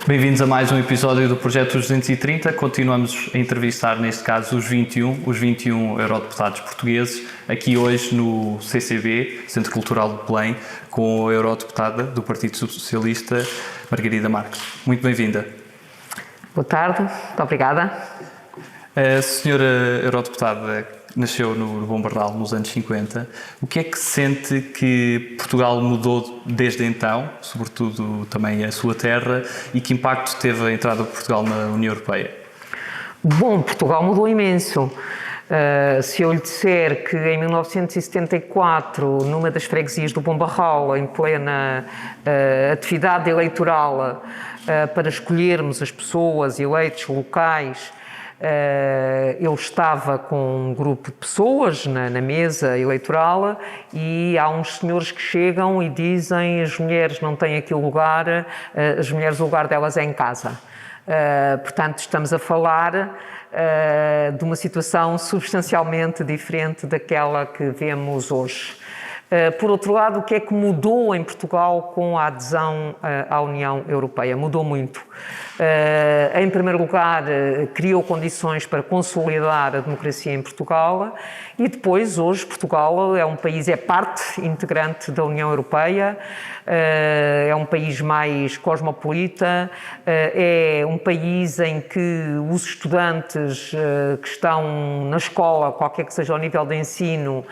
Bem-vindos a mais um episódio do Projeto 230. Continuamos a entrevistar, neste caso, os 21 eurodeputados portugueses, aqui hoje no CCB, Centro Cultural de Belém, com a eurodeputada do Partido Socialista, Margarida Marques. Muito bem-vinda. Boa tarde, muito obrigada. A senhora eurodeputada nasceu no Bom Bernal nos anos 50. O que é que sente que Portugal mudou desde então, sobretudo também a sua terra, e que impacto teve a entrada de Portugal na União Europeia? Bom, Portugal mudou imenso. Se eu lhe disser que em 1974, numa das freguesias do Bom Barral, em plena atividade eleitoral, para escolhermos as pessoas, eleitos locais, eu estava com um grupo de pessoas na mesa eleitoral e há uns senhores que chegam e dizem: as mulheres não têm aqui lugar, as mulheres, o lugar delas é em casa. Portanto, estamos a falar de uma situação substancialmente diferente daquela que vemos hoje. Por outro lado, o que é que mudou em Portugal com a adesão à União Europeia? Mudou muito. Em primeiro lugar, criou condições para consolidar a democracia em Portugal e depois, hoje, Portugal é um país, é parte integrante da União Europeia, é um país mais cosmopolita, é um país em que os estudantes que estão na escola, qualquer que seja o nível de ensino,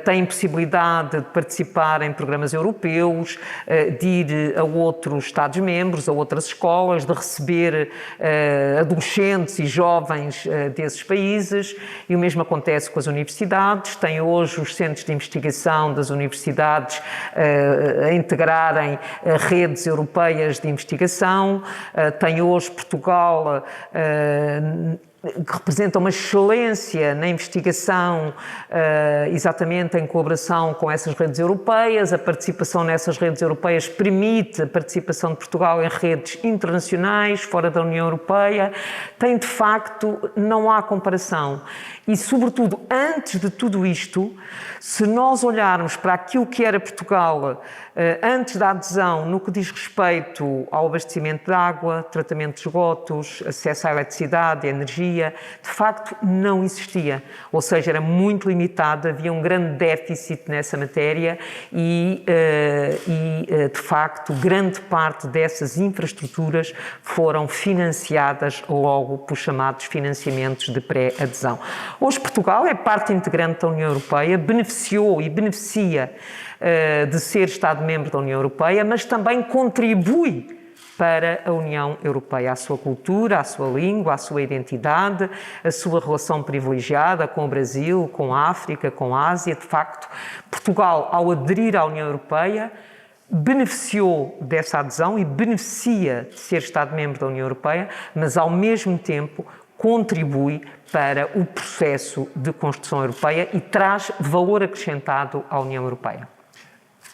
têm possibilidade de participar em programas europeus, de ir a outros Estados-membros, a outras escolas, de receber adolescentes e jovens desses países, e o mesmo acontece com as universidades. Tem hoje os centros de investigação das universidades a integrarem redes europeias de investigação. Tem hoje Portugal que representa uma excelência na investigação, exatamente em colaboração com essas redes europeias. A participação nessas redes europeias permite a participação de Portugal em redes internacionais, fora da União Europeia. Tem, de facto, não há comparação. E, sobretudo, antes de tudo isto, se nós olharmos para aquilo que era Portugal antes da adesão, no que diz respeito ao abastecimento de água, tratamento de esgotos, acesso à eletricidade, à energia, de facto não existia. Ou seja, era muito limitado, havia um grande déficit nessa matéria e de facto, grande parte dessas infraestruturas foram financiadas logo por chamados financiamentos de pré-adesão. Hoje Portugal é parte integrante da União Europeia, beneficiou e beneficia de ser Estado-membro da União Europeia, mas também contribui para a União Europeia, a sua cultura, a sua língua, a sua identidade, a sua relação privilegiada com o Brasil, com a África, com a Ásia. De facto, Portugal, ao aderir à União Europeia, beneficiou dessa adesão e beneficia de ser Estado-membro da União Europeia, mas ao mesmo tempo contribui para o processo de construção europeia e traz valor acrescentado à União Europeia.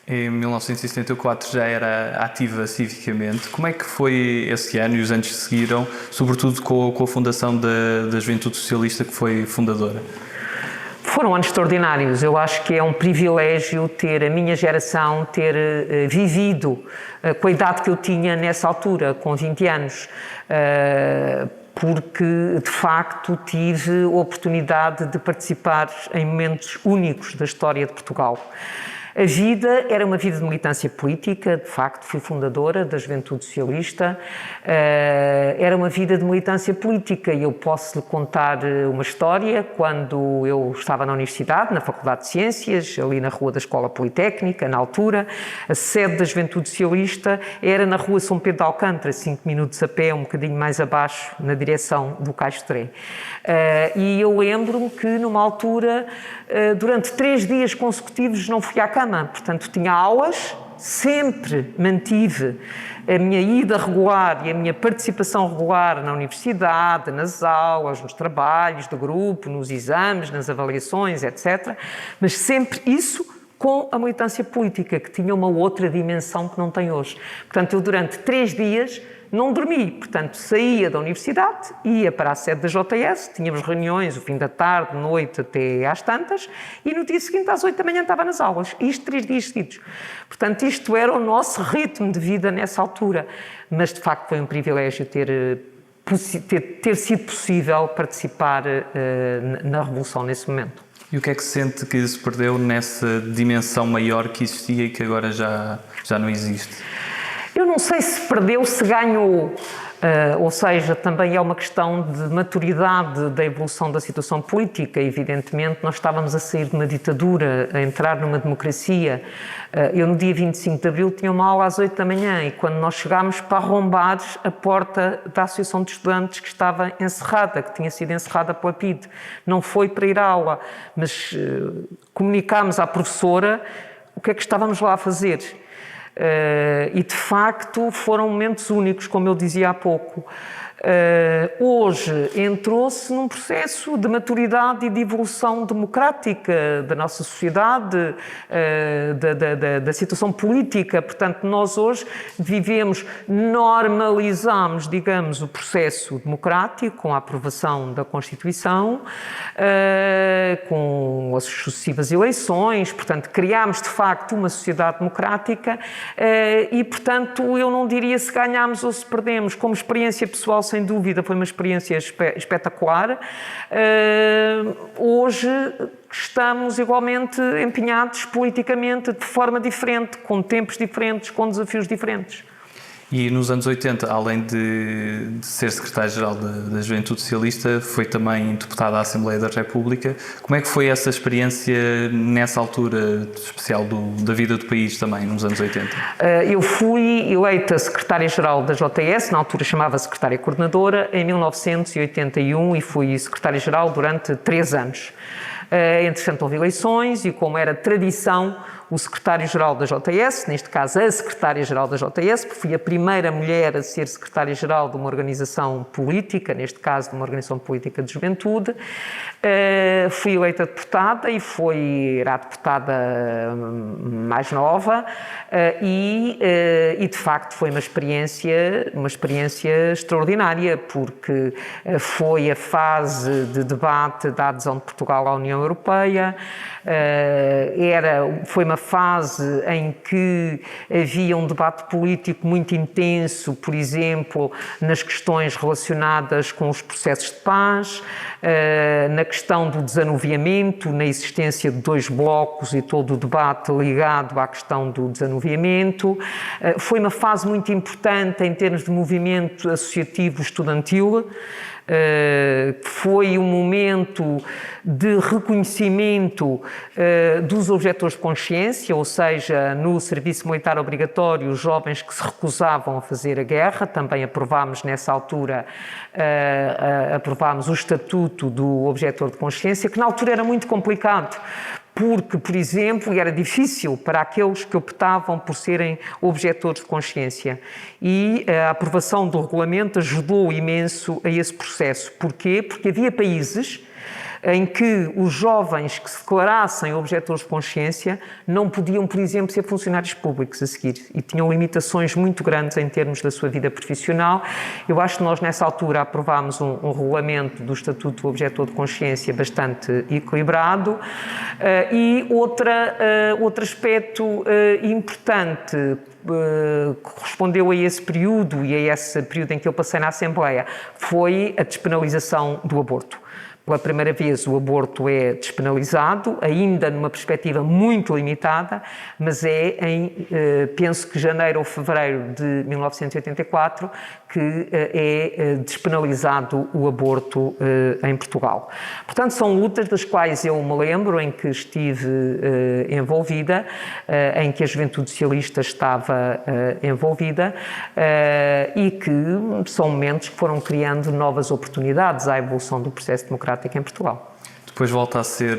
Em 1974 já era ativa civicamente. Como é que foi esse ano e os anos que seguiram, sobretudo com a fundação da Juventude Socialista, que foi fundadora? Foram anos extraordinários. Eu acho que é um privilégio ter a minha geração, ter vivido com a idade que eu tinha nessa altura, com 20 anos, porque, de facto, tive a oportunidade de participar em momentos únicos da história de Portugal. A vida era uma vida de militância política, de facto fui fundadora da Juventude Socialista, era uma vida de militância política e eu posso lhe contar uma história. Quando eu estava na universidade, na Faculdade de Ciências, ali na Rua da Escola Politécnica, na altura, a sede da Juventude Socialista era na Rua São Pedro de Alcântara, 5 minutos a pé, um bocadinho mais abaixo, na direção do Caixo de Trem. E eu lembro-me que numa altura, durante 3 dias consecutivos não fui à cama. Portanto, tinha aulas, sempre mantive a minha ida regular e a minha participação regular na universidade, nas aulas, nos trabalhos de grupo, nos exames, nas avaliações, etc. Mas sempre isso com a militância política, que tinha uma outra dimensão que não tem hoje. Portanto, eu durante 3 dias não dormi, portanto saía da universidade, ia para a sede da JS, tínhamos reuniões o fim da tarde, noite, até às tantas, e no dia seguinte às 8 da manhã estava nas aulas, isto 3 dias seguidos. Portanto, isto era o nosso ritmo de vida nessa altura, mas de facto foi um privilégio ter sido possível participar na Revolução nesse momento. E o que é que sente que se perdeu nessa dimensão maior que existia e que agora já não existe? Eu não sei se perdeu, se ganhou. Ou seja, também é uma questão de maturidade da evolução da situação política. Evidentemente, nós estávamos a sair de uma ditadura, a entrar numa democracia. Eu, no dia 25 de Abril, tinha uma aula às 8 da manhã e quando nós chegámos para arrombar a porta da Associação de Estudantes que estava encerrada, que tinha sido encerrada pela PIDE. Não foi para ir à aula, mas comunicámos à professora o que é que estávamos lá a fazer. E de facto foram momentos únicos, como eu dizia há pouco. Hoje entrou-se num processo de maturidade e de evolução democrática da nossa sociedade, da situação política. Portanto, nós hoje normalizamos, digamos, o processo democrático com a aprovação da Constituição, com as sucessivas eleições. Portanto, criámos de facto uma sociedade democrática e, portanto, eu não diria se ganhámos ou se perdemos. Como experiência pessoal, sem dúvida, foi uma experiência espetacular. Hoje estamos igualmente empenhados politicamente de forma diferente, com tempos diferentes, com desafios diferentes. E nos anos 80, além de ser secretário-geral da Juventude Socialista, foi também deputado à Assembleia da República. Como é que foi essa experiência nessa altura especial da vida do país também, nos anos 80? Eu fui eleita secretária-geral da JS, na altura chamava secretária coordenadora, em 1981 e fui secretária-geral durante 3 anos. Entretanto, houve eleições e, como era tradição, o secretário-geral da JS, neste caso a secretária-geral da JS, porque fui a primeira mulher a ser secretária-geral de uma organização política, neste caso de uma organização política de juventude. Fui eleita deputada e era a deputada mais nova e de facto foi uma experiência extraordinária, porque foi a fase de debate da adesão de Portugal à União Europeia. Foi uma fase em que havia um debate político muito intenso, por exemplo, nas questões relacionadas com os processos de paz, na questão do desanuviamento, na existência de 2 blocos e todo o debate ligado à questão do desanuviamento. Foi uma fase muito importante em termos de movimento associativo estudantil. Foi um momento de reconhecimento dos objetores de consciência, ou seja, no serviço militar obrigatório, os jovens que se recusavam a fazer a guerra. Também aprovámos nessa altura o estatuto do objetor de consciência, que na altura era muito complicado, porque, por exemplo, era difícil para aqueles que optavam por serem objetores de consciência. E a aprovação do regulamento ajudou imenso a esse processo. Porquê? Porque havia países em que os jovens que se declarassem objetores de consciência não podiam, por exemplo, ser funcionários públicos a seguir e tinham limitações muito grandes em termos da sua vida profissional. Eu acho que nós, nessa altura, aprovámos um regulamento do Estatuto do Objetor de Consciência bastante equilibrado. E outro aspecto importante que correspondeu a esse período e a esse período em que eu passei na Assembleia foi a despenalização do aborto. Pela primeira vez o aborto é despenalizado, ainda numa perspectiva muito limitada, mas penso que janeiro ou fevereiro de 1984, que é despenalizado o aborto em Portugal. Portanto, são lutas das quais eu me lembro, em que estive envolvida, em que a Juventude Socialista estava envolvida, e que são momentos que foram criando novas oportunidades à evolução do processo democrático em Portugal. Depois volta a ser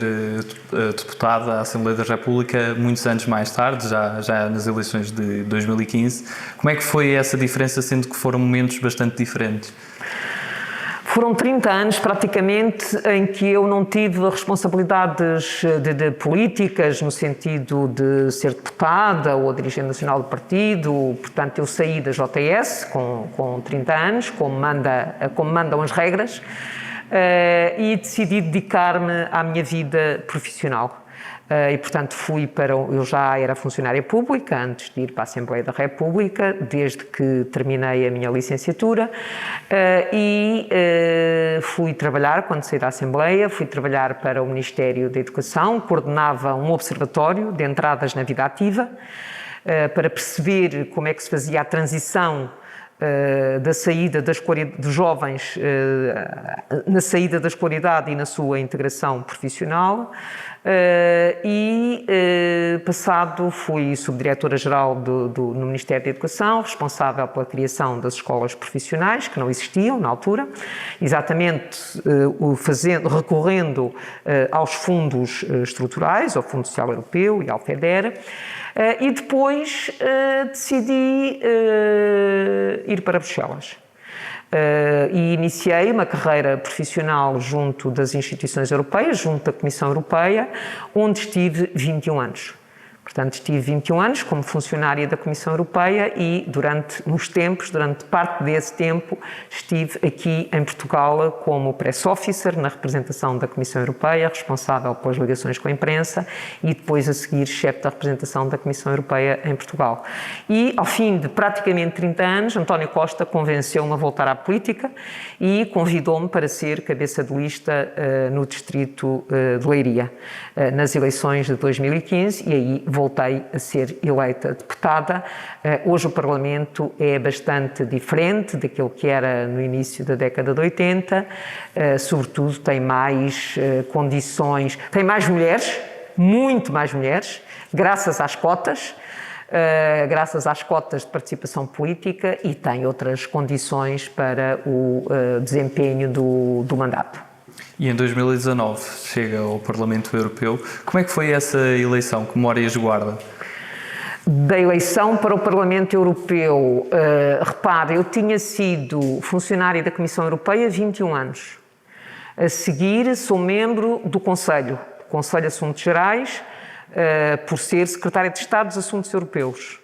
deputada à Assembleia da República muitos anos mais tarde, já nas eleições de 2015. Como é que foi essa diferença, sendo que foram momentos bastante diferentes? Foram 30 anos, praticamente, em que eu não tive responsabilidades de políticas, no sentido de ser deputada ou dirigente nacional do partido. Portanto, eu saí da JS com 30 anos, como mandam as regras, e decidi dedicar-me à minha vida profissional. E, portanto, eu já era funcionária pública antes de ir para a Assembleia da República, desde que terminei a minha licenciatura, e fui trabalhar, quando saí da Assembleia, fui trabalhar para o Ministério da Educação, coordenava um observatório de entradas na vida ativa, para perceber como é que se fazia a transição da saída dos jovens, na saída da escolaridade e na sua integração profissional. Passado fui subdiretora-geral no Ministério da Educação, responsável pela criação das escolas profissionais, que não existiam na altura, exatamente recorrendo aos fundos estruturais, ao Fundo Social Europeu e ao FEDER. E depois decidi ir para Bruxelas. E iniciei uma carreira profissional junto das instituições europeias, junto da Comissão Europeia, onde estive 21 anos. Portanto, estive 21 anos como funcionária da Comissão Europeia e, durante parte desse tempo, estive aqui em Portugal como press officer, na representação da Comissão Europeia, responsável pelas ligações com a imprensa, e depois, a seguir, chefe da representação da Comissão Europeia em Portugal. E, ao fim de praticamente 30 anos, António Costa convenceu-me a voltar à política e convidou-me para ser cabeça de lista no distrito de Leiria, nas eleições de 2015, e aí voltei a ser eleita deputada. Hoje o Parlamento é bastante diferente daquilo que era no início da década de 80, sobretudo tem mais condições, tem mais mulheres, muito mais mulheres, graças às cotas de participação política, e tem outras condições para o desempenho do mandato. E em 2019 chega ao Parlamento Europeu. Como é que foi essa eleição? Que memórias guarda? Da eleição para o Parlamento Europeu, repare, eu tinha sido funcionária da Comissão Europeia 21 anos. A seguir, sou membro do Conselho de Assuntos Gerais, por ser secretária de Estado dos Assuntos Europeus.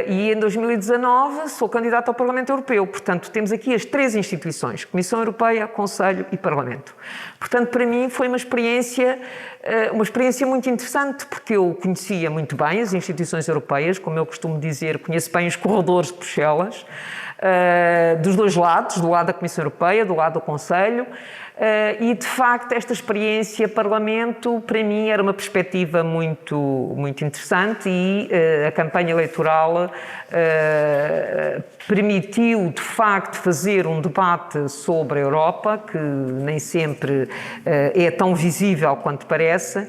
E em 2019 sou candidata ao Parlamento Europeu. Portanto, temos aqui as três instituições: Comissão Europeia, Conselho e Parlamento. Portanto, para mim foi uma experiência muito interessante, porque eu conhecia muito bem as instituições europeias, como eu costumo dizer, conheço bem os corredores de Bruxelas, dos dois lados, do lado da Comissão Europeia, do lado do Conselho. E, de facto, esta experiência Parlamento, para mim, era uma perspectiva muito, muito interessante, e a campanha eleitoral permitiu, de facto, fazer um debate sobre a Europa, que nem sempre é tão visível quanto parece.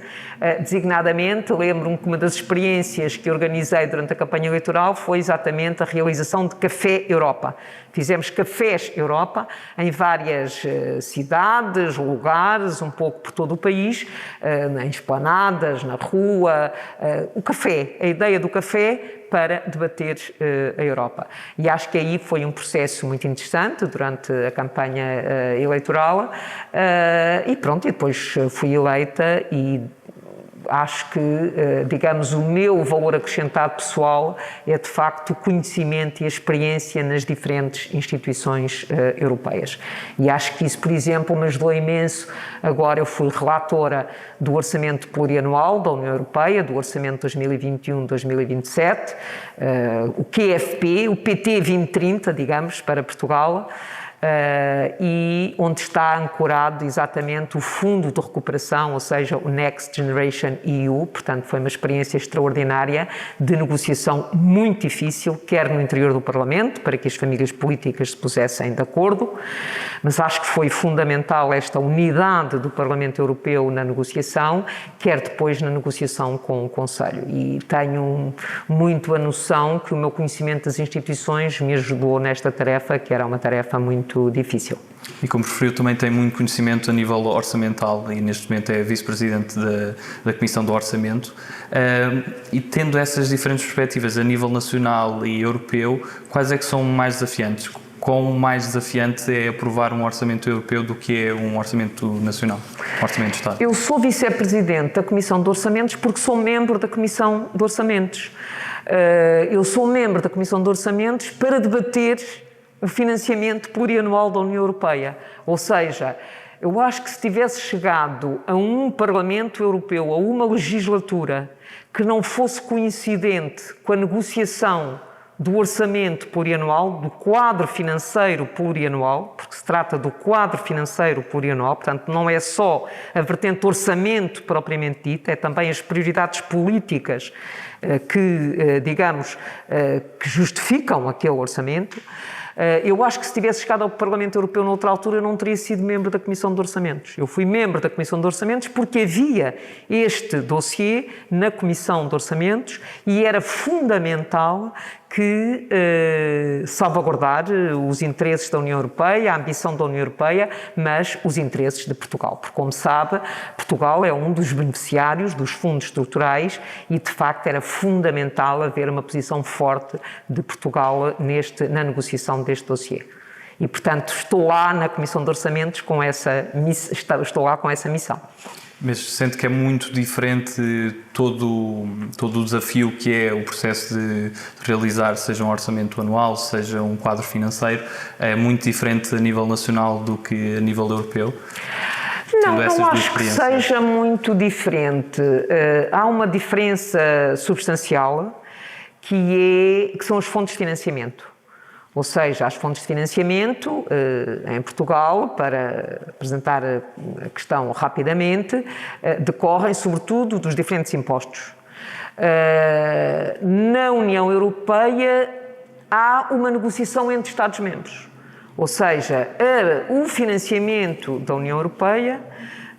Designadamente, lembro-me que uma das experiências que organizei durante a campanha eleitoral foi exatamente a realização de Café Europa. Fizemos cafés Europa em várias cidades, lugares, um pouco por todo o país, em esplanadas, na rua. O café, a ideia do café para debater a Europa. E acho que aí foi um processo muito interessante durante a campanha eleitoral. E pronto, e depois fui eleita, e acho que, digamos, o meu valor acrescentado pessoal é, de facto, o conhecimento e a experiência nas diferentes instituições europeias. E acho que isso, por exemplo, me ajudou imenso. Agora eu fui relatora do Orçamento Plurianual da União Europeia, do Orçamento 2021-2027, o QFP, o PT 2030, digamos, para Portugal. E onde está ancorado exatamente o Fundo de Recuperação, ou seja, o Next Generation EU. Portanto, foi uma experiência extraordinária de negociação muito difícil, quer no interior do Parlamento, para que as famílias políticas se pusessem de acordo, mas acho que foi fundamental esta unidade do Parlamento Europeu na negociação, quer depois na negociação com o Conselho. E tenho muito a noção que o meu conhecimento das instituições me ajudou nesta tarefa, que era uma tarefa muito difícil. E como referiu, também tem muito conhecimento a nível orçamental, e neste momento é vice-presidente da Comissão do Orçamento. E tendo essas diferentes perspectivas a nível nacional e europeu, quais é que são mais desafiantes? quão mais desafiante é aprovar um orçamento europeu do que é um orçamento nacional, um orçamento de Estado? Eu sou vice-presidente da Comissão de Orçamentos porque sou membro da Comissão de Orçamentos. Eu sou membro da Comissão de Orçamentos para debater o financiamento plurianual da União Europeia. Ou seja, eu acho que se tivesse chegado a um Parlamento Europeu, a uma legislatura, que não fosse coincidente com a negociação do orçamento plurianual, do quadro financeiro plurianual, porque se trata do quadro financeiro plurianual, portanto não é só a vertente orçamento propriamente dita, é também as prioridades políticas que, digamos, que justificam aquele orçamento. Eu acho que se tivesse chegado ao Parlamento Europeu noutra altura, eu não teria sido membro da Comissão de Orçamentos. Eu fui membro da Comissão de Orçamentos porque havia este dossiê na Comissão de Orçamentos e era fundamental que salvaguardar os interesses da União Europeia, a ambição da União Europeia, mas os interesses de Portugal. Porque, como sabe, Portugal é um dos beneficiários dos fundos estruturais e, de facto, era fundamental haver uma posição forte de Portugal na negociação deste dossiê. E, portanto, estou lá na Comissão de Orçamentos estou lá com essa missão. Mas sente que é muito diferente todo o desafio que é o processo de realizar, seja um orçamento anual, seja um quadro financeiro, é muito diferente a nível nacional do que a nível europeu? Não acho que seja muito diferente. Há uma diferença substancial que são as fontes de financiamento. Ou seja, as fontes de financiamento em Portugal, para apresentar a questão rapidamente, decorrem sobretudo dos diferentes impostos. Na União Europeia há uma negociação entre Estados-membros. Ou seja, o financiamento da União Europeia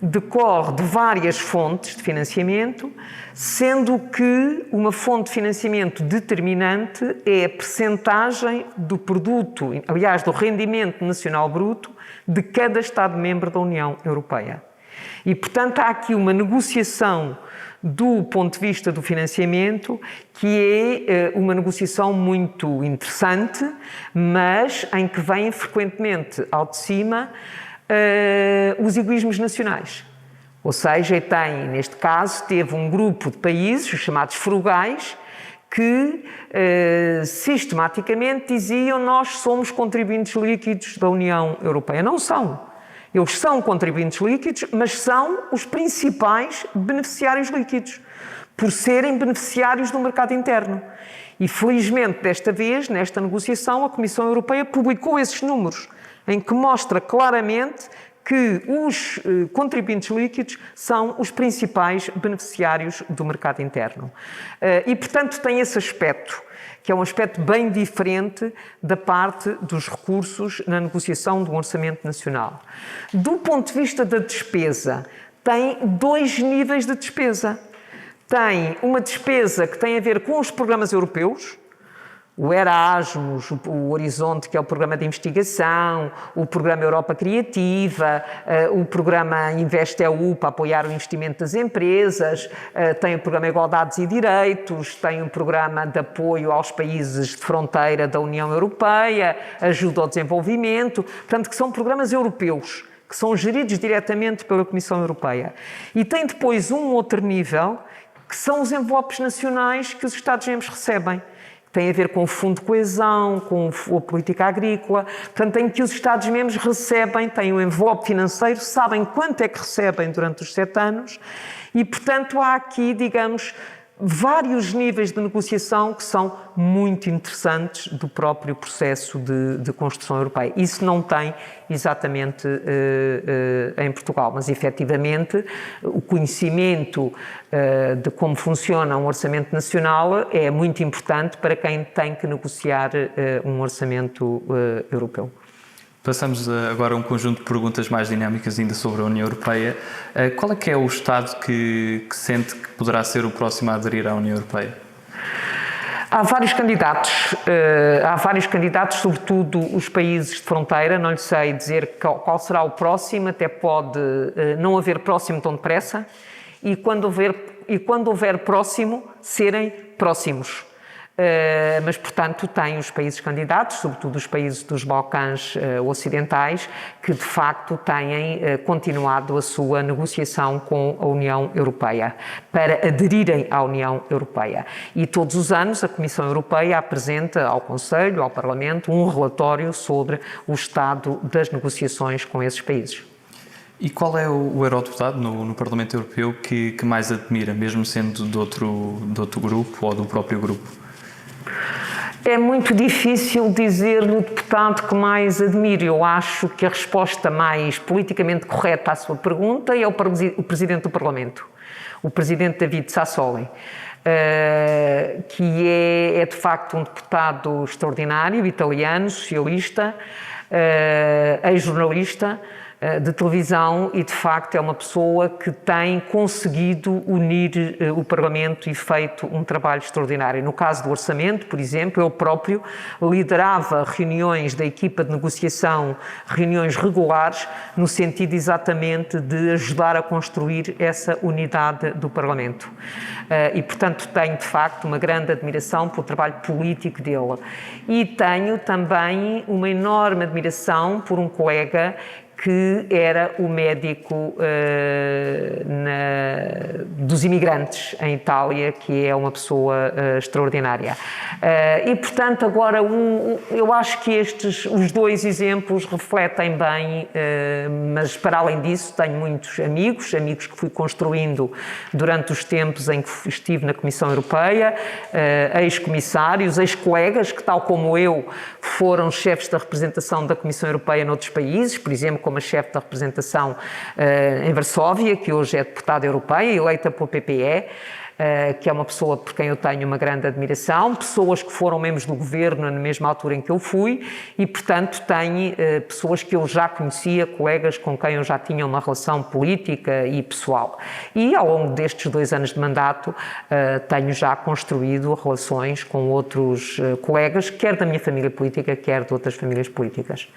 decorre de várias fontes de financiamento, sendo que uma fonte de financiamento determinante é a percentagem do produto, aliás, do rendimento nacional bruto de cada Estado-membro da União Europeia. E, portanto, há aqui uma negociação do ponto de vista do financiamento, que é uma negociação muito interessante, mas em que vêm frequentemente ao de cima os egoísmos nacionais. Ou seja, neste caso, teve um grupo de países, os chamados frugais, que sistematicamente diziam: nós somos contribuintes líquidos da União Europeia. Não são. Eles são contribuintes líquidos, mas são os principais beneficiários líquidos, por serem beneficiários do mercado interno. E, felizmente, desta vez, nesta negociação, a Comissão Europeia publicou esses números, em que mostra claramente que os contribuintes líquidos são os principais beneficiários do mercado interno. E, portanto, tem esse aspecto, que é um aspecto bem diferente da parte dos recursos na negociação do orçamento nacional. Do ponto de vista da despesa, tem dois níveis de despesa. Tem uma despesa que tem a ver com os programas europeus, o Erasmus, o Horizonte, que é o programa de investigação, o programa Europa Criativa, o programa InvestEU para apoiar o investimento das empresas, tem o programa Igualdades e Direitos, tem um programa de apoio aos países de fronteira da União Europeia, ajuda ao desenvolvimento, portanto, que são programas europeus, que são geridos diretamente pela Comissão Europeia. E tem depois um outro nível, que são os envelopes nacionais que os Estados-membros recebem. Tem a ver com o Fundo de Coesão, com a política agrícola, portanto, em que os Estados-membros recebem, têm um envelope financeiro, sabem quanto é que recebem durante os 7 anos e, portanto, há aqui, digamos, vários níveis de negociação que são muito interessantes do próprio processo de construção europeia. Isso não tem exatamente em Portugal, mas efetivamente o conhecimento de como funciona um orçamento nacional é muito importante para quem tem que negociar um orçamento europeu. Passamos agora a um conjunto de perguntas mais dinâmicas ainda sobre a União Europeia. Qual é que é o Estado que sente que poderá ser o próximo a aderir à União Europeia? Há vários candidatos, sobretudo os países de fronteira. Não lhe sei dizer qual será o próximo, até pode não haver próximo tão depressa, e quando houver próximo, serem próximos. mas, portanto, tem os países candidatos, sobretudo os países dos Balcãs ocidentais, que de facto têm continuado a sua negociação com a União Europeia, para aderirem à União Europeia. E todos os anos a Comissão Europeia apresenta ao Conselho, ao Parlamento, um relatório sobre o estado das negociações com esses países. E qual é o eurodeputado no Parlamento Europeu que mais admira, mesmo sendo de outro grupo ou do próprio grupo? É muito difícil dizer o deputado que mais admiro. Eu acho que a resposta mais politicamente correta à sua pergunta é o Presidente do Parlamento, o Presidente David Sassoli, que é de facto um deputado extraordinário, italiano, socialista, ex-jornalista de televisão e, de facto, é uma pessoa que tem conseguido unir o Parlamento e feito um trabalho extraordinário. No caso do orçamento, por exemplo, ele próprio liderava reuniões da equipa de negociação, reuniões regulares, no sentido exatamente de ajudar a construir essa unidade do Parlamento. E, portanto, tenho, de facto, uma grande admiração pelo trabalho político dele. E tenho também uma enorme admiração por um colega que era o médico dos imigrantes em Itália, que é uma pessoa extraordinária. E, portanto, agora eu acho que os dois exemplos refletem bem, mas para além disso tenho muitos amigos que fui construindo durante os tempos em que estive na Comissão Europeia, ex-comissários, ex-colegas que, tal como eu, foram chefes da representação da Comissão Europeia noutros países, por exemplo, como a chefe da representação em Varsóvia, que hoje é deputada europeia, eleita pelo PPE, que é uma pessoa por quem eu tenho uma grande admiração, pessoas que foram membros do governo na mesma altura em que eu fui e, portanto, tenho pessoas que eu já conhecia, colegas com quem eu já tinha uma relação política e pessoal. E, ao longo destes 2 anos de mandato, tenho já construído relações com outros colegas, quer da minha família política, quer de outras famílias políticas.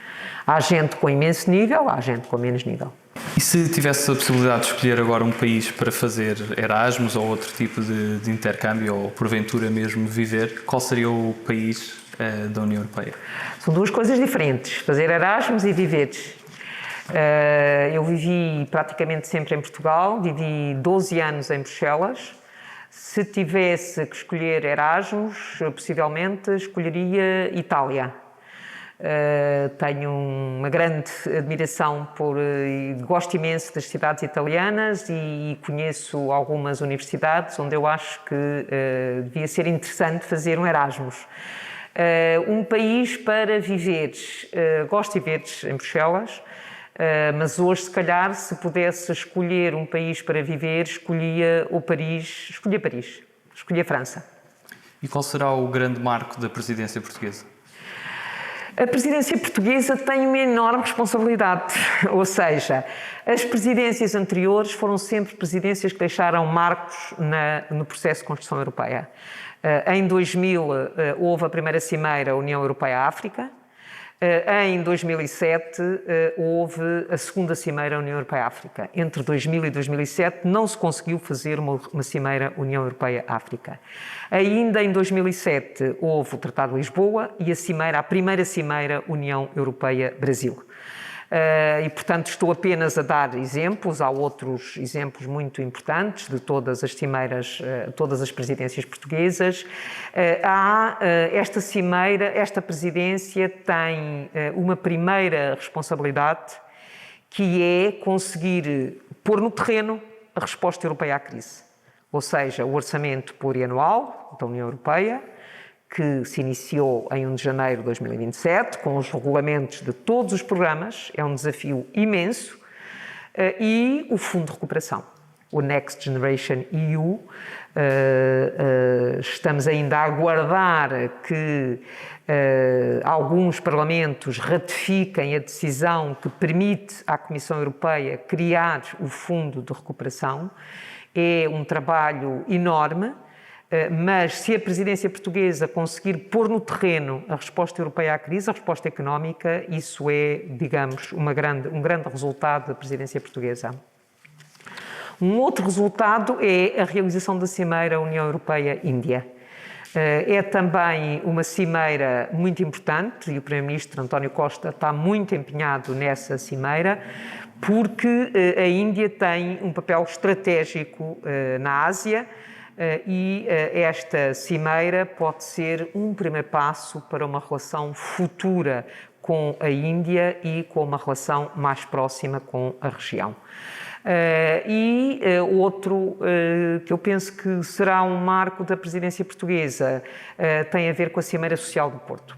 Há gente com imenso nível, há gente com menos nível. E se tivesse a possibilidade de escolher agora um país para fazer Erasmus ou outro tipo de intercâmbio, ou porventura mesmo viver, qual seria o país da União Europeia? São 2 coisas diferentes, fazer Erasmus e viver. Eu vivi praticamente sempre em Portugal, vivi 12 anos em Bruxelas. Se tivesse que escolher Erasmus, possivelmente escolheria Itália. Tenho uma grande admiração gosto imenso das cidades italianas e conheço algumas universidades onde eu acho que devia ser interessante fazer um Erasmus. Um país para viver, gosto de viver em Bruxelas, mas hoje, se calhar, se pudesse escolher um país para viver, escolhia Paris, escolhia a França. E qual será o grande marco da presidência portuguesa? A presidência portuguesa tem uma enorme responsabilidade, ou seja, as presidências anteriores foram sempre presidências que deixaram marcos no processo de construção europeia. Em 2000 houve a primeira cimeira União Europeia-África. Em 2007 houve a segunda cimeira União Europeia-África. Entre 2000 e 2007 não se conseguiu fazer uma cimeira União Europeia-África. Ainda em 2007 houve o Tratado de Lisboa e a primeira cimeira União Europeia-Brasil. E, portanto, estou apenas a dar exemplos, há outros exemplos muito importantes de todas as cimeiras, todas as presidências portuguesas. Esta presidência tem uma primeira responsabilidade, que é conseguir pôr no terreno a resposta europeia à crise. Ou seja, o orçamento plurianual da União Europeia, que se iniciou em 1 de janeiro de 2027, com os regulamentos de todos os programas, é um desafio imenso, e o Fundo de Recuperação, o Next Generation EU. Estamos ainda a aguardar que alguns parlamentos ratifiquem a decisão que permite à Comissão Europeia criar o Fundo de Recuperação. É um trabalho enorme, mas se a presidência portuguesa conseguir pôr no terreno a resposta europeia à crise, a resposta económica, isso é, digamos, um grande resultado da presidência portuguesa. Um outro resultado é a realização da Cimeira União Europeia-Índia. É também uma cimeira muito importante e o Primeiro-Ministro António Costa está muito empenhado nessa cimeira, porque a Índia tem um papel estratégico na Ásia e esta cimeira pode ser um primeiro passo para uma relação futura com a Índia e com uma relação mais próxima com a região. Outro que eu penso que será um marco da presidência portuguesa tem a ver com a Cimeira Social do Porto.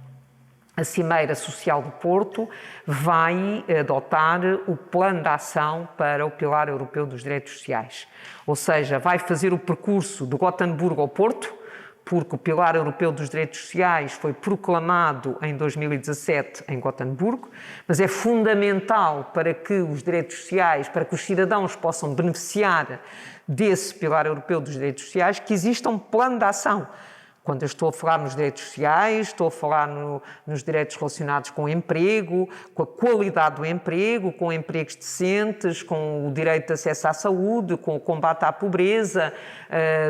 A Cimeira Social do Porto vai adotar o plano de ação para o Pilar Europeu dos Direitos Sociais. Ou seja, vai fazer o percurso de Gotemburgo ao Porto, porque o Pilar Europeu dos Direitos Sociais foi proclamado em 2017 em Gotemburgo, mas é fundamental para que os direitos sociais, para que os cidadãos possam beneficiar desse Pilar Europeu dos Direitos Sociais, que exista um plano de ação. Quando eu estou a falar nos direitos sociais, estou a falar nos direitos relacionados com o emprego, com a qualidade do emprego, com empregos decentes, com o direito de acesso à saúde, com o combate à pobreza.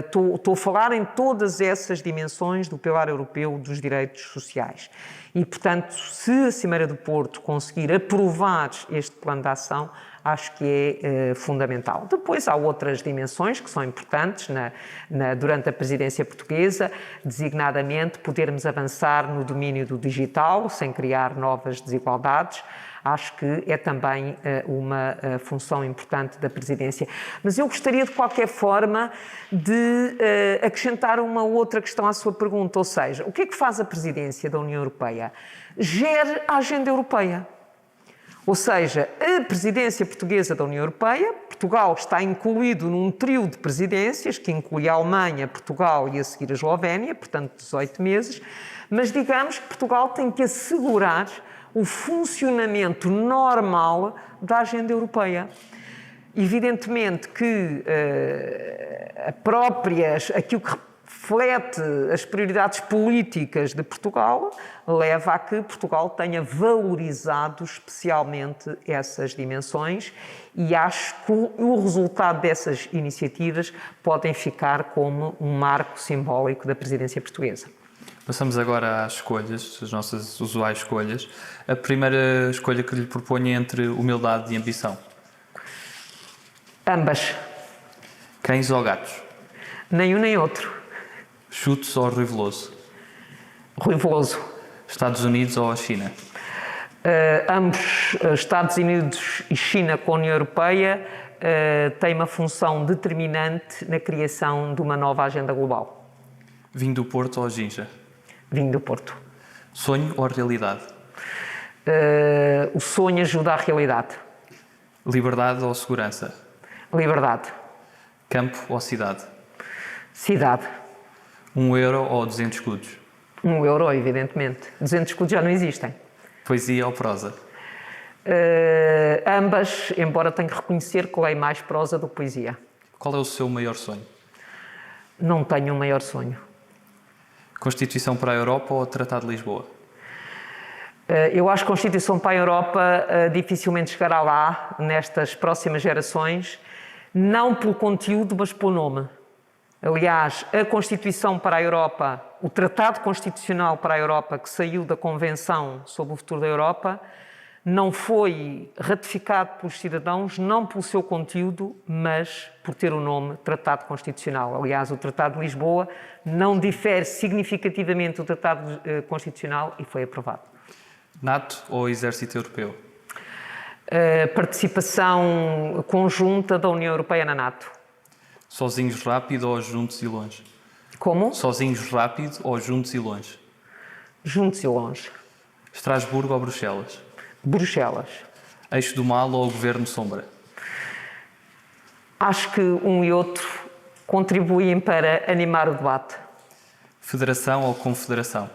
Estou a falar em todas essas dimensões do Pilar Europeu dos Direitos Sociais. E, portanto, se a Cimeira do Porto conseguir aprovar este plano de ação, acho que é fundamental. Depois há outras dimensões que são importantes durante a presidência portuguesa, designadamente podermos avançar no domínio do digital, sem criar novas desigualdades. Acho que é também uma função importante da presidência. Mas eu gostaria, de qualquer forma, de acrescentar uma outra questão à sua pergunta, ou seja, o que é que faz a presidência da União Europeia? Gere a agenda europeia. Ou seja, a presidência portuguesa da União Europeia, Portugal está incluído num trio de presidências, que inclui a Alemanha, Portugal e a seguir a Eslovénia, portanto 18 meses, mas digamos que Portugal tem que assegurar o funcionamento normal da agenda europeia. Evidentemente que aquilo que reflete as prioridades políticas de Portugal leva a que Portugal tenha valorizado especialmente essas dimensões e acho que o resultado dessas iniciativas podem ficar como um marco simbólico da presidência portuguesa. Passamos agora às escolhas, as nossas usuais escolhas. A primeira escolha que lhe proponho é entre humildade e ambição. Ambas. Cães ou gatos? Nem um nem outro. Chutes ou Rui Veloso? Rui Veloso. Estados Unidos ou a China? Ambos, Estados Unidos e China com a União Europeia, têm uma função determinante na criação de uma nova agenda global. Vinho do Porto ou ginja? Vinho do Porto. Sonho ou realidade? O sonho ajuda à realidade. Liberdade ou segurança? Liberdade. Campo ou cidade? Cidade. 1 euro ou 200 escudos? 1 euro, evidentemente. 200 escudos já não existem. Poesia ou prosa? Ambas, embora tenha que reconhecer que leio mais prosa do que poesia. Qual é o seu maior sonho? Não tenho um maior sonho. Constituição para a Europa ou Tratado de Lisboa? Eu acho que a Constituição para a Europa dificilmente chegará lá nestas próximas gerações, não pelo conteúdo, mas pelo nome. Aliás, a Constituição para a Europa, o Tratado Constitucional para a Europa, que saiu da Convenção sobre o Futuro da Europa, não foi ratificado pelos cidadãos, não pelo seu conteúdo, mas por ter o nome Tratado Constitucional. Aliás, o Tratado de Lisboa não difere significativamente do Tratado Constitucional e foi aprovado. NATO ou Exército Europeu? Participação conjunta da União Europeia na NATO. Sozinhos rápido ou juntos e longe? Como? Sozinhos rápido ou juntos e longe? Juntos e longe. Estrasburgo ou Bruxelas? Bruxelas. Eixo do mal ou Governo Sombra? Acho que um e outro contribuem para animar o debate. Federação ou Confederação?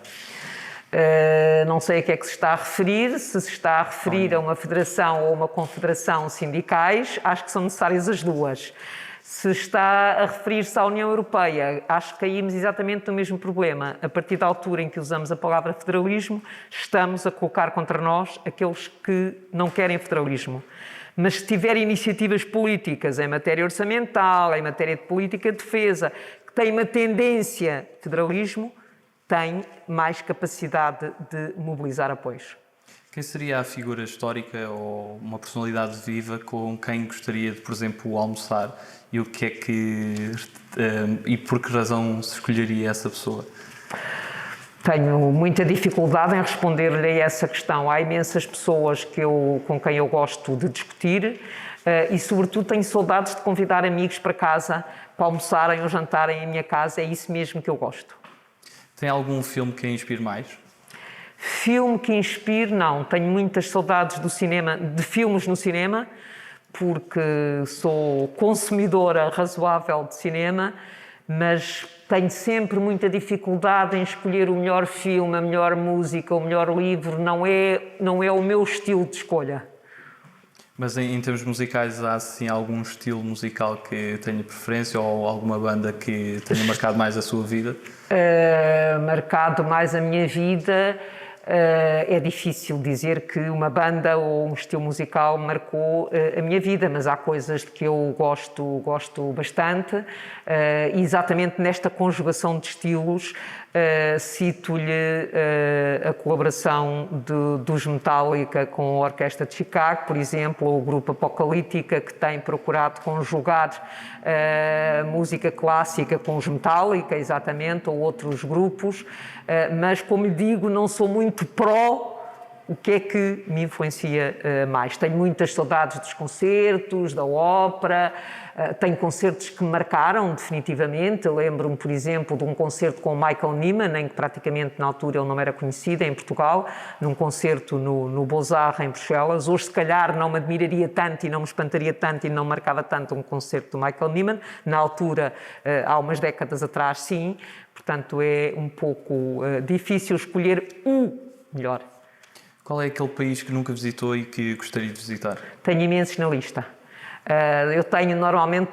Não sei a que é que se está a referir, se está a referir a uma federação ou uma confederação sindicais, acho que são necessárias as duas. Se está a referir-se à União Europeia, acho que caímos exatamente no mesmo problema. A partir da altura em que usamos a palavra federalismo, estamos a colocar contra nós aqueles que não querem federalismo. Mas se tiver iniciativas políticas em matéria orçamental, em matéria de política de defesa, que tem uma tendência federalismo, tem mais capacidade de mobilizar apoios. Quem seria a figura histórica ou uma personalidade viva com quem gostaria de, por exemplo, almoçar e o que é que e por que razão se escolheria essa pessoa? Tenho muita dificuldade em responder-lhe a essa questão. Há imensas pessoas com quem eu gosto de discutir e, sobretudo, tenho saudades de convidar amigos para casa para almoçarem ou jantarem em minha casa. É isso mesmo que eu gosto. Tem algum filme que a inspire mais? Filme que inspire, não. Tenho muitas saudades do cinema, de filmes no cinema, porque sou consumidora razoável de cinema, mas tenho sempre muita dificuldade em escolher o melhor filme, a melhor música, o melhor livro. Não é o meu estilo de escolha. Mas em termos musicais, há assim algum estilo musical que tenha preferência ou alguma banda que tenha marcado mais a sua vida? Marcado mais a minha vida, é difícil dizer que uma banda ou um estilo musical marcou a minha vida, mas há coisas de que eu gosto bastante. Exatamente nesta conjugação de estilos, cito-lhe a colaboração dos Metallica com a Orquestra de Chicago, por exemplo, ou o grupo Apocalíptica, que tem procurado conjugar música clássica com os Metallica, exatamente, ou outros grupos, mas, como lhe digo, não sou muito pró o que é que me influencia mais. Tenho muitas saudades dos concertos, da ópera, tenho concertos que me marcaram definitivamente. Eu lembro-me, por exemplo, de um concerto com o Michael Nyman, em que praticamente na altura ele não era conhecido, em Portugal, num concerto no Beaux-Arts, em Bruxelas. Hoje, se calhar, não me admiraria tanto e não me espantaria tanto e não marcava tanto um concerto do Michael Nyman. Na altura, há umas décadas atrás, sim. Portanto, é um pouco difícil escolher o melhor. Qual é aquele país que nunca visitou e que gostaria de visitar? Tenho imensos na lista. Eu tenho normalmente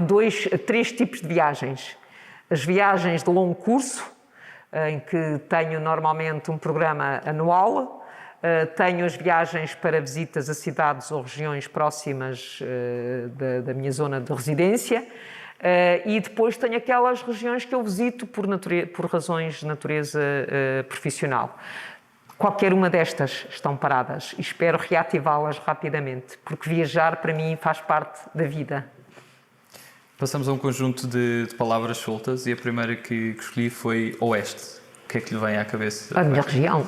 3 tipos de viagens. As viagens de longo curso, em que tenho normalmente um programa anual. Tenho as viagens para visitas a cidades ou regiões próximas da minha zona de residência. E depois tenho aquelas regiões que eu visito por razões de natureza profissional. Qualquer uma destas estão paradas e espero reativá-las rapidamente, porque viajar para mim faz parte da vida. Passamos a um conjunto de palavras soltas e a primeira que escolhi foi Oeste. O que é que lhe vem à cabeça? A minha região.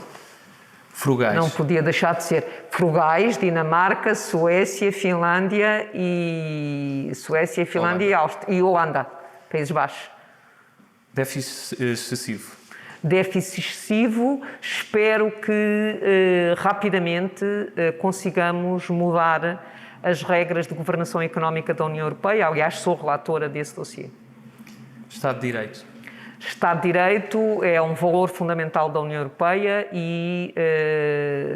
Frugais. Não podia deixar de ser. Frugais, Dinamarca, Suécia, Finlândia e Áustria e Holanda, Países Baixos. Déficit excessivo. Déficit excessivo, espero que rapidamente consigamos mudar as regras de governação económica da União Europeia. Aliás, sou relatora desse dossiê. Estado de Direito. Estado de Direito é um valor fundamental da União Europeia e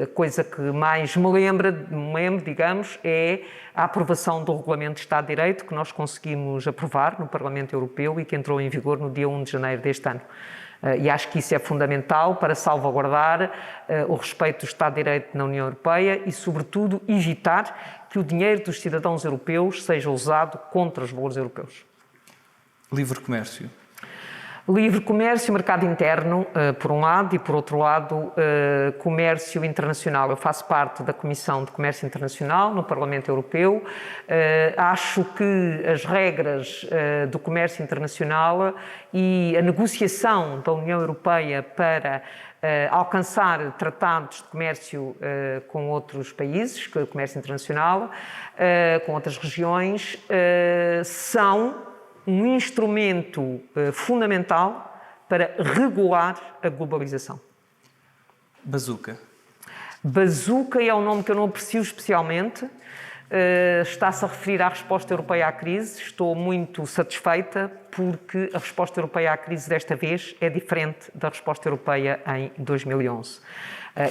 a coisa que mais me lembro, digamos, é a aprovação do Regulamento de Estado de Direito, que nós conseguimos aprovar no Parlamento Europeu e que entrou em vigor no dia 1 de janeiro deste ano. E acho que isso é fundamental para salvaguardar o respeito do Estado de Direito na União Europeia e, sobretudo, evitar que o dinheiro dos cidadãos europeus seja usado contra os valores europeus. Livre comércio. Livre comércio, mercado interno, por um lado, e por outro lado, comércio internacional. Eu faço parte da Comissão de Comércio Internacional no Parlamento Europeu. Acho que as regras do comércio internacional e a negociação da União Europeia para alcançar tratados de comércio com outros países, comércio internacional, com outras regiões, são um instrumento fundamental para regular a globalização. Bazuca. Bazuca é um nome que eu não aprecio especialmente. Está-se a referir à resposta europeia à crise. Estou muito satisfeita porque a resposta europeia à crise desta vez é diferente da resposta europeia em 2011.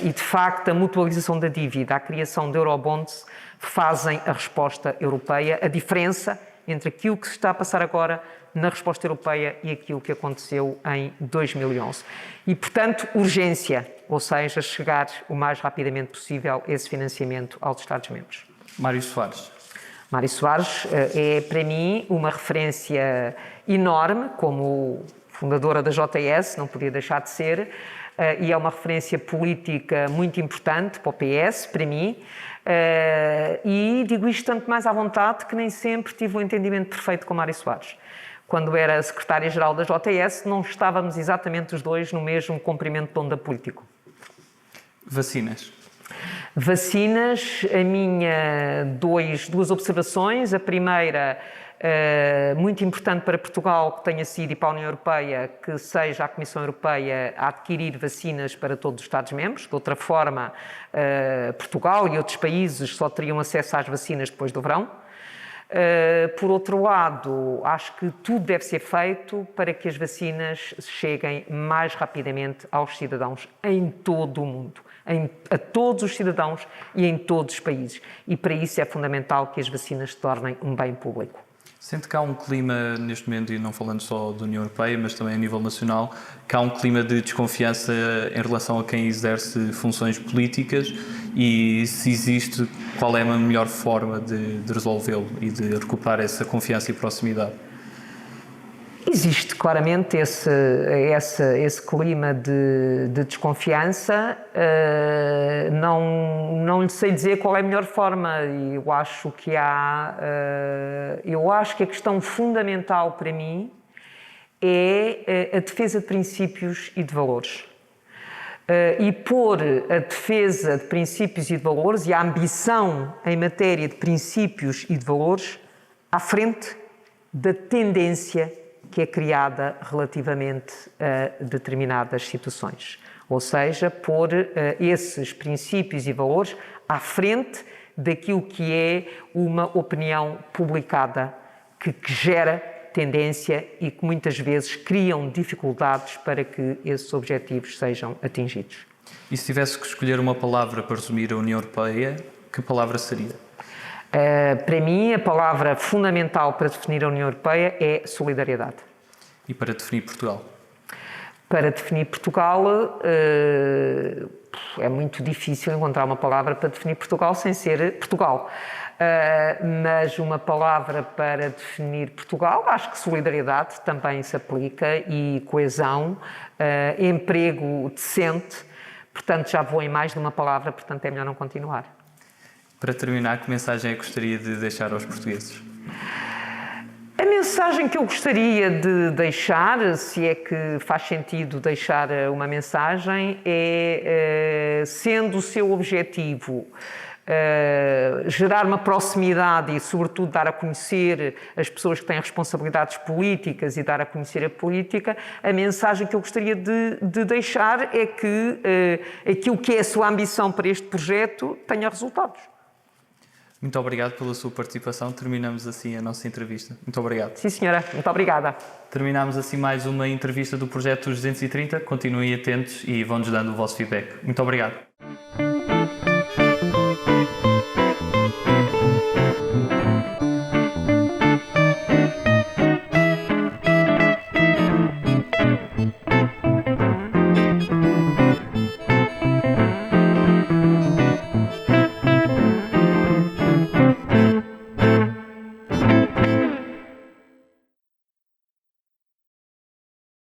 E, de facto, a mutualização da dívida, a criação de eurobonds fazem a resposta europeia. A diferença entre aquilo que se está a passar agora na resposta europeia e aquilo que aconteceu em 2011. E, portanto, urgência, ou seja, chegar o mais rapidamente possível esse financiamento aos Estados-membros. Mário Soares. Mário Soares é, para mim, uma referência enorme, como fundadora da JS, não podia deixar de ser, e é uma referência política muito importante para o PS, para mim, e digo isto tanto mais à vontade que nem sempre tive um entendimento perfeito com Mário Soares. Quando era secretária-geral da JS, não estávamos exatamente os dois no mesmo comprimento de onda político. Vacinas. Vacinas, a minha duas observações. A primeira, muito importante para Portugal que tenha sido, e para a União Europeia, que seja a Comissão Europeia a adquirir vacinas para todos os Estados-membros. De outra forma, Portugal e outros países só teriam acesso às vacinas depois do verão. Por outro lado, acho que tudo deve ser feito para que as vacinas cheguem mais rapidamente aos cidadãos em todo o mundo, a todos os cidadãos e em todos os países. E para isso é fundamental que as vacinas se tornem um bem público. Sente que há um clima, neste momento, e não falando só da União Europeia, mas também a nível nacional, que há um clima de desconfiança em relação a quem exerce funções políticas e, se existe, qual é a melhor forma de resolvê-lo e de recuperar essa confiança e proximidade? Existe claramente esse clima de desconfiança. Não lhe sei dizer qual é a melhor forma. Eu acho que a questão fundamental para mim é a defesa de princípios e de valores. E pôr a defesa de princípios e de valores e a ambição em matéria de princípios e de valores à frente da tendência que é criada relativamente a determinadas situações. Ou seja, pôr esses princípios e valores à frente daquilo que é uma opinião publicada que gera tendência e que muitas vezes criam dificuldades para que esses objetivos sejam atingidos. E se tivesse que escolher uma palavra para resumir a União Europeia, que palavra seria? Para mim, a palavra fundamental para definir a União Europeia é solidariedade. E para definir Portugal? Para definir Portugal, é muito difícil encontrar uma palavra para definir Portugal sem ser Portugal. Mas uma palavra para definir Portugal, acho que solidariedade também se aplica, e coesão, emprego decente, portanto já vou em mais de uma palavra, portanto é melhor não continuar. Para terminar, que mensagem é que gostaria de deixar aos portugueses? A mensagem que eu gostaria de deixar, se é que faz sentido deixar uma mensagem, é, sendo o seu objetivo gerar uma proximidade e, sobretudo, dar a conhecer as pessoas que têm responsabilidades políticas e dar a conhecer a política, a mensagem que eu gostaria de deixar é que aquilo que é a sua ambição para este projeto tenha resultados. Muito obrigado pela sua participação. Terminamos assim a nossa entrevista. Muito obrigado. Sim, senhora. Muito obrigada. Terminamos assim mais uma entrevista do Projeto 230. Continuem atentos e vão-nos dando o vosso feedback. Muito obrigado.